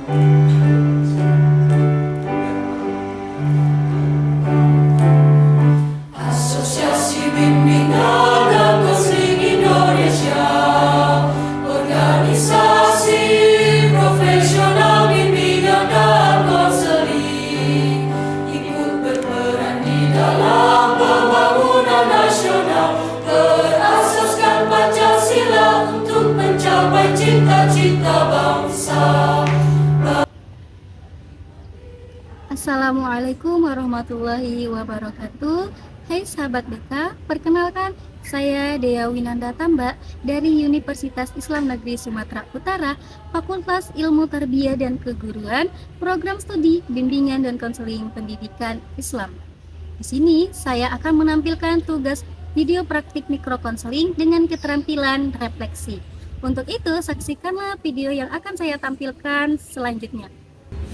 Asosiasi Bimbingan dan Konseling Indonesia, organisasi profesional bimbingan dan konseling, ikut berperan di dalam pembangunan nasional, berasaskan Pancasila untuk mencapai cita-cita bangsa. Assalamualaikum warahmatullahi wabarakatuh. Hai sahabat BK, perkenalkan saya Dea Winanda Tamba dari Universitas Islam Negeri Sumatera Utara, Fakultas Ilmu Tarbiyah dan Keguruan, Program Studi Bimbingan dan Konseling Pendidikan Islam. Di sini saya akan menampilkan tugas video praktik mikrokonseling dengan keterampilan refleksi. Untuk itu, saksikanlah video yang akan saya tampilkan selanjutnya.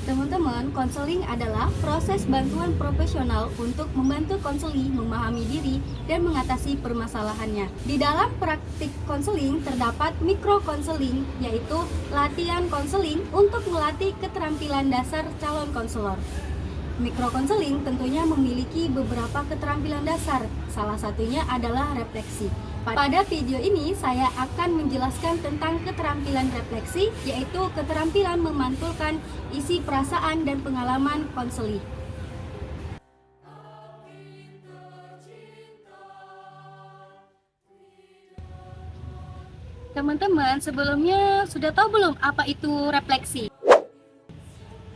Teman-teman, konseling adalah proses bantuan profesional untuk membantu konseli memahami diri dan mengatasi permasalahannya. Di dalam praktik konseling terdapat mikrokonseling, yaitu latihan konseling untuk melatih keterampilan dasar calon konselor. Mikrokonseling tentunya memiliki beberapa keterampilan dasar, salah satunya adalah refleksi. Pada video ini saya akan menjelaskan tentang keterampilan refleksi, yaitu keterampilan memantulkan isi perasaan dan pengalaman konseli. Teman-teman, sebelumnya sudah tahu belum apa itu refleksi?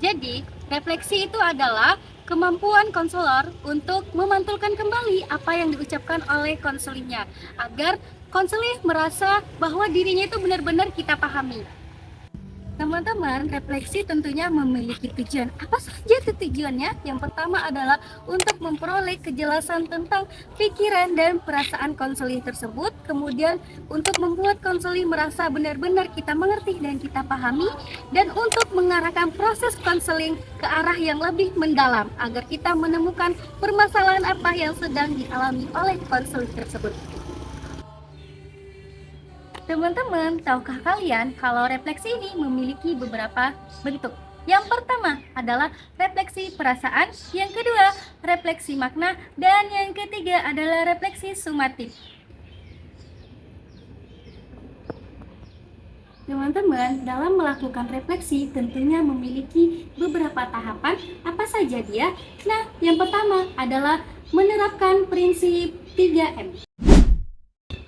Jadi, refleksi itu adalah kemampuan konselor untuk memantulkan kembali apa yang diucapkan oleh konselinya agar konseli merasa bahwa dirinya itu benar-benar kita pahami. Teman-teman, refleksi tentunya memiliki tujuan. Apa saja tujuannya? Yang pertama adalah untuk memperoleh kejelasan tentang pikiran dan perasaan konseli tersebut. Kemudian untuk membuat konseli merasa benar-benar kita mengerti dan kita pahami. Dan untuk mengarahkan proses konseling ke arah yang lebih mendalam agar kita menemukan permasalahan apa yang sedang dialami oleh konseli tersebut. Teman-teman, tahukah kalian kalau refleksi ini memiliki beberapa bentuk? Yang pertama adalah refleksi perasaan, yang kedua refleksi makna, dan yang ketiga adalah refleksi sumatif. Teman-teman, dalam melakukan refleksi tentunya memiliki beberapa tahapan. Apa saja dia? Nah, yang pertama adalah menerapkan prinsip 3M.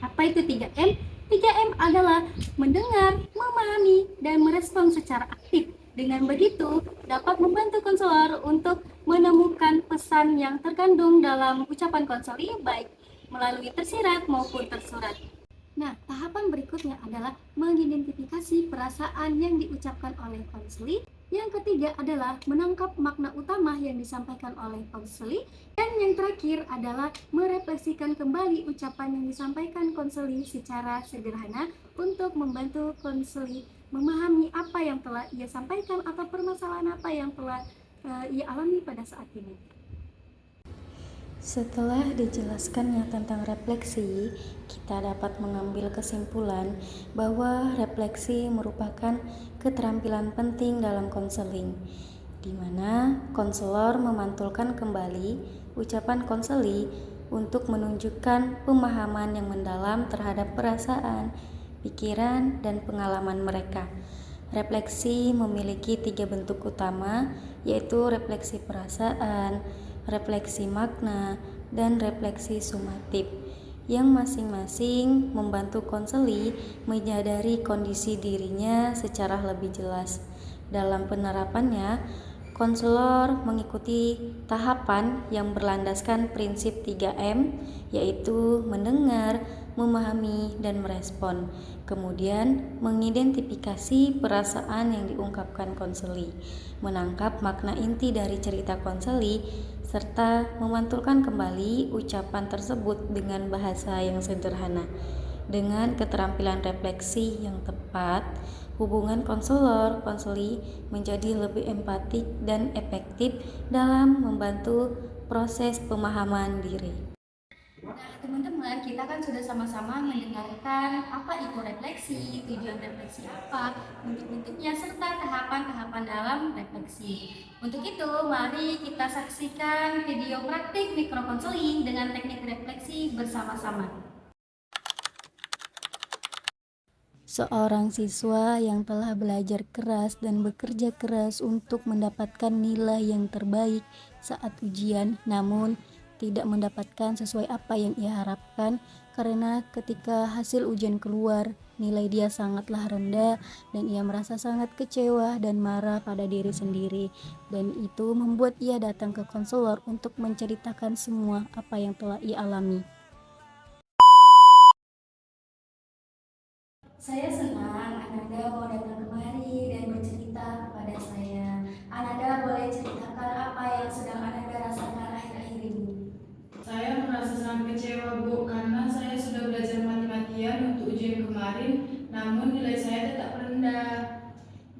Apa itu 3M? 3M adalah mendengar, memahami, dan merespon secara aktif. Dengan begitu, dapat membantu konselor untuk menemukan pesan yang terkandung dalam ucapan konseli, baik melalui tersirat maupun tersurat. Nah, tahapan berikutnya adalah mengidentifikasi perasaan yang diucapkan oleh konseli. Yang ketiga adalah menangkap makna utama yang disampaikan oleh konseli. Dan yang terakhir adalah merefleksikan kembali ucapan yang disampaikan konseli secara sederhana untuk membantu konseli memahami apa yang telah ia sampaikan atau permasalahan apa yang telah ia alami pada saat ini. Setelah dijelaskannya tentang refleksi, kita dapat mengambil kesimpulan bahwa refleksi merupakan keterampilan penting dalam konseling, di mana konselor memantulkan kembali ucapan konseli untuk menunjukkan pemahaman yang mendalam terhadap perasaan, pikiran, dan pengalaman mereka. Refleksi memiliki 3 bentuk utama, yaitu refleksi perasaan, refleksi makna, dan refleksi sumatif, yang masing-masing membantu konseli menyadari kondisi dirinya secara lebih jelas. Dalam penerapannya, konselor mengikuti tahapan yang berlandaskan prinsip 3M, yaitu mendengar, memahami, dan merespon. Kemudian mengidentifikasi perasaan yang diungkapkan konseli, menangkap makna inti dari cerita konseli, serta memantulkan kembali ucapan tersebut dengan bahasa yang sederhana. Dengan keterampilan refleksi yang tepat, hubungan konselor-konseli menjadi lebih empatik dan efektif dalam membantu proses pemahaman diri. Nah, Teman-teman, kita kan sudah sama-sama mendengarkan apa itu refleksi, tujuan refleksi apa, bentuk-bentuknya, serta tahapan-tahapan dalam refleksi. Untuk itu, mari kita saksikan video praktik mikrokonseling dengan teknik refleksi bersama-sama. Seorang siswa yang telah belajar keras dan bekerja keras untuk mendapatkan nilai yang terbaik saat ujian, namun tidak mendapatkan sesuai apa yang ia harapkan karena ketika hasil ujian keluar, nilai dia sangatlah rendah dan ia merasa sangat kecewa dan marah pada diri sendiri, dan itu membuat ia datang ke konselor untuk menceritakan semua apa yang telah ia alami. Saya senang Ananda mau datang kemari dan bercerita kepada saya. Ananda boleh ceritakan apa yang sedang Ananda rasakan akhir-akhir ini? Saya merasa sangat kecewa, Bu, karena saya sudah belajar mati-matian untuk ujian kemarin, namun nilai saya tetap rendah.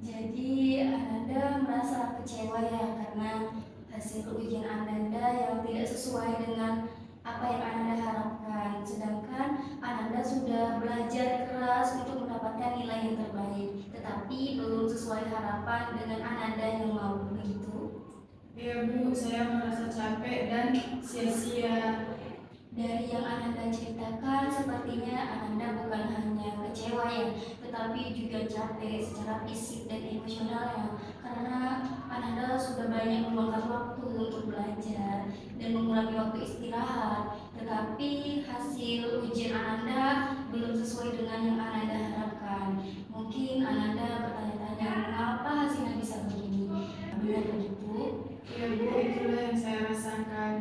Jadi Ananda merasa kecewa ya karena hasil ujian Ananda yang tidak sesuai dengan apa yang Ananda harapkan. Sedangkan Ananda sudah belajar keras untuk mendapatkan nilai yang terbaik, tetapi belum sesuai harapan dengan Ananda yang mau, begitu? Ya, Bu, saya merasa capek dan sia-sia. Dari yang Ananda ceritakan, sepertinya Ananda bukan hanya kecewa ya, tetapi juga capek secara fisik dan emosional ya, karena Ananda sudah banyak meluangkan waktu untuk belajar dan mengurangi waktu istirahat, tetapi hasil ujian Ananda belum sesuai dengan yang Ananda harapkan. Mungkin Ananda bertanya-tanya, mengapa hasilnya bisa begini? Benar begitu? Ya, Bu, itulah yang saya rasakan.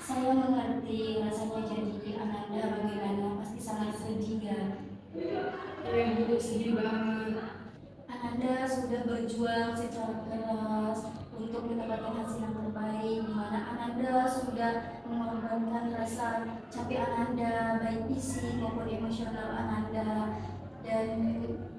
Saya mengerti rasanya jadi Ananda bagaimana, pasti sangat sedih ya. Ya, Bu, sedih banget. Ananda sudah berjuang secara keras untuk mendapatkan hasil yang terbaik, di mana Ananda sudah mengorbankan rasa capek Ananda, baik fisik maupun emosional Ananda, dan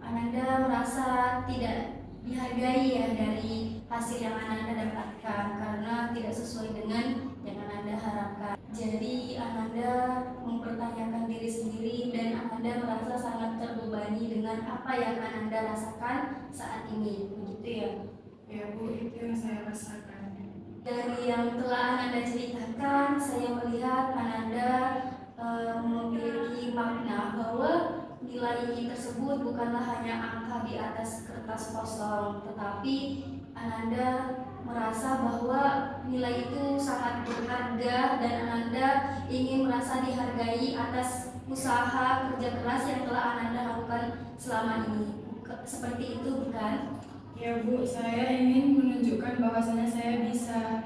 Ananda merasa tidak dihargai ya dari hasil yang Ananda dapatkan karena tidak sesuai dengan yang Ananda harapkan. Jadi Ananda mempertanyakan diri sendiri dan Ananda merasa sangat terbebani dengan apa yang Ananda rasakan saat ini, begitu ya? Ya, Bu, itu yang saya rasakan. Dari yang telah Ananda ceritakan, saya melihat Ananda memiliki makna bahwa nilai tersebut bukanlah hanya angka di atas kertas kosong, tetapi Ananda merasa bahwa nilai itu sangat berharga dan Ananda ingin merasa dihargai atas usaha kerja keras yang telah Ananda lakukan selama ini. Seperti itu bukan? Ya, Bu, saya ingin menunjukkan bahwasanya saya bisa.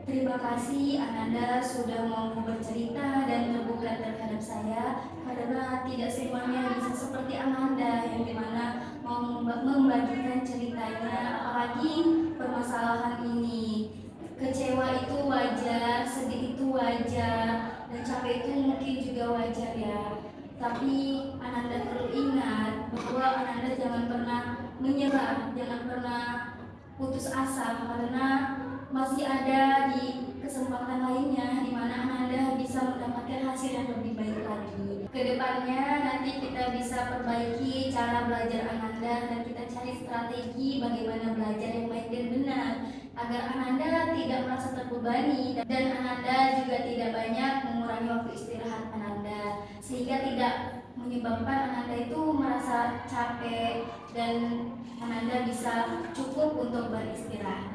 Terima kasih Ananda sudah mau bercerita dan terbuka terhadap saya, karena tidak semuanya bisa seperti Ananda yang dimana mau membagikan ceritanya, apalagi permasalahan ini. Kecewa itu wajar, sedih itu wajar, dan capek itu mungkin juga wajar ya. Tapi Ananda perlu ingat bahwa Ananda jangan pernah menyerah, jangan pernah putus asa, karena masih ada di kesempatan lainnya di mana Ananda bisa mendapatkan hasil yang lebih baik lagi. Kedepannya nanti kita bisa perbaiki cara belajar Ananda dan kita cari strategi bagaimana belajar yang baik dan benar agar Ananda tidak merasa terbebani dan Ananda juga tidak banyak mengurangi waktu istirahat Ananda sehingga tidak menyebabkan Ananda itu merasa capek dan Ananda bisa cukup untuk beristirahat.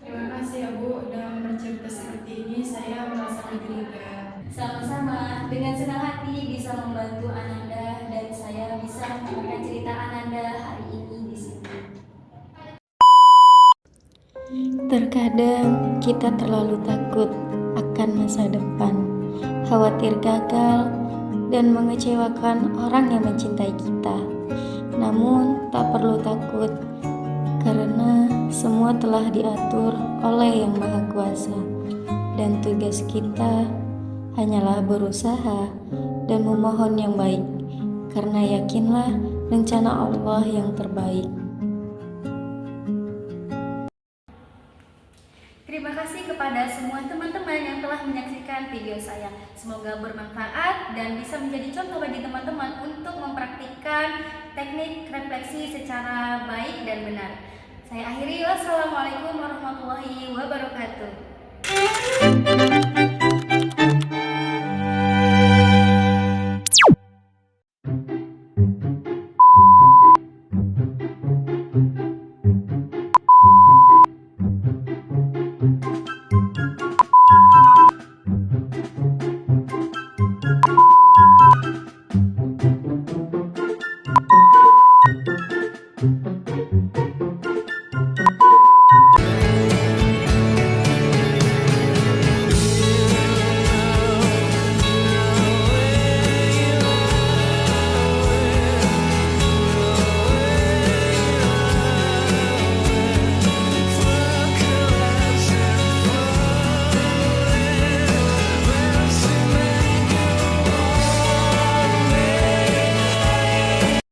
Terima kasih ya, Bu, dengan bercerita seperti ini saya merasa lebih lega. Sama-sama, dengan senang hati bisa membantu Ananda dan saya bisa mendengarkan cerita Ananda hari ini di sini. Terkadang kita terlalu takut akan masa depan, khawatir gagal, dan mengecewakan orang yang mencintai kita. Namun, tak perlu takut, karena semua telah diatur oleh Yang Maha Kuasa, dan tugas kita hanyalah berusaha dan memohon yang baik, karena yakinlah rencana Allah yang terbaik. Terima kasih kepada semua teman-teman teman-teman yang telah menyaksikan video saya. Semoga bermanfaat dan bisa menjadi contoh bagi teman-teman untuk mempraktikkan teknik refleksi secara baik dan benar. Saya akhiri, wassalamualaikum warahmatullahi wabarakatuh.